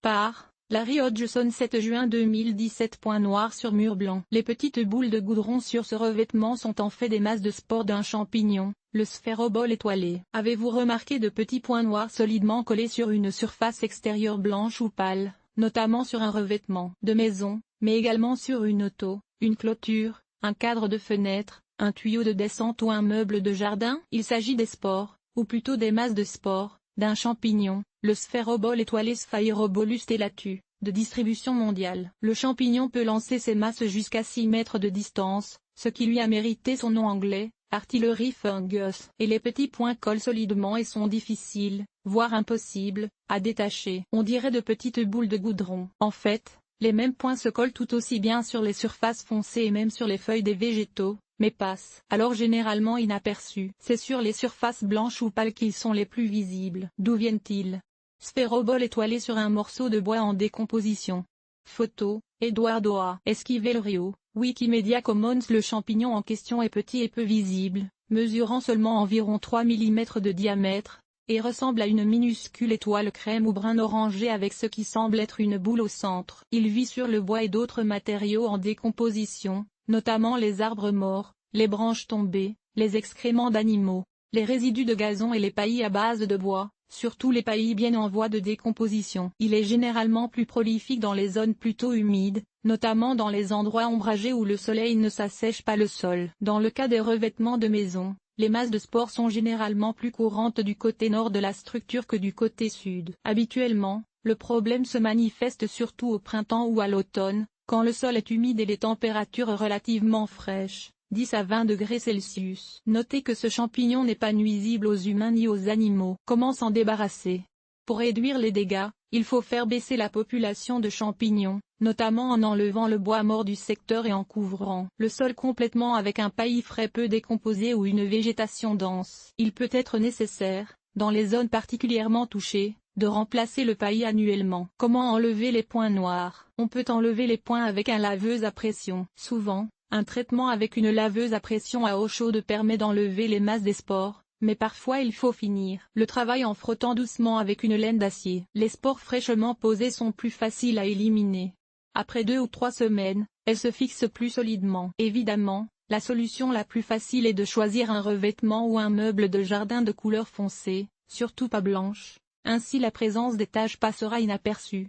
Par Larry Hodgson 7 juin 2017. Point noir sur mur blanc. Les petites boules de goudron sur ce revêtement sont en fait des masses de spores d'un champignon, le sphérobole étoilé. Avez-vous remarqué de petits points noirs solidement collés sur une surface extérieure blanche ou pâle, notamment sur un revêtement de maison, mais également sur une auto, une clôture, un cadre de fenêtre, un tuyau de descente ou un meuble de jardin? Il s'agit des spores, ou plutôt des masses de spores, d'un champignon, le sphérobole étoilé Sphaerobolus stellatu, de distribution mondiale. Le champignon peut lancer ses masses jusqu'à 6 mètres de distance, ce qui lui a mérité son nom anglais, artillery fungus. Et les petits points collent solidement et sont difficiles, voire impossibles, à détacher. On dirait de petites boules de goudron. En fait, les mêmes points se collent tout aussi bien sur les surfaces foncées et même sur les feuilles des végétaux, mais passent alors généralement inaperçus. C'est sur les surfaces blanches ou pâles qu'ils sont les plus visibles. D'où viennent-ils? Sphérobole étoilé sur un morceau de bois en décomposition. Photo, Eduardo A. Esquivel Rio, Wikimedia Commons. Le champignon en question est petit et peu visible, mesurant seulement environ 3 mm de diamètre, et ressemble à une minuscule étoile crème ou brun orangé avec ce qui semble être une boule au centre. Il vit sur le bois et d'autres matériaux en décomposition, notamment les arbres morts, les branches tombées, les excréments d'animaux, les résidus de gazon et les paillis à base de bois, surtout les paillis bien en voie de décomposition. Il est généralement plus prolifique dans les zones plutôt humides, notamment dans les endroits ombragés où le soleil ne s'assèche pas le sol. Dans le cas des revêtements de maison, les masses de spores sont généralement plus courantes du côté nord de la structure que du côté sud. Habituellement, le problème se manifeste surtout au printemps ou à l'automne, quand le sol est humide et les températures relativement fraîches, 10 à 20 degrés Celsius. Notez que ce champignon n'est pas nuisible aux humains ni aux animaux. Comment s'en débarrasser? Pour réduire les dégâts, il faut faire baisser la population de champignons, notamment en enlevant le bois mort du secteur et en couvrant le sol complètement avec un paillis frais peu décomposé ou une végétation dense. Il peut être nécessaire, dans les zones particulièrement touchées, de remplacer le paillis annuellement. Comment enlever les points noirs? On peut enlever les points avec un laveuse à pression. Souvent, un traitement avec une laveuse à pression à eau chaude permet d'enlever les masses des spores, mais parfois il faut finir le travail en frottant doucement avec une laine d'acier. Les spores fraîchement posées sont plus faciles à éliminer. Après 2 ou 3 semaines, elles se fixent plus solidement. Évidemment, la solution la plus facile est de choisir un revêtement ou un meuble de jardin de couleur foncée, surtout pas blanche. Ainsi la présence des taches passera inaperçue.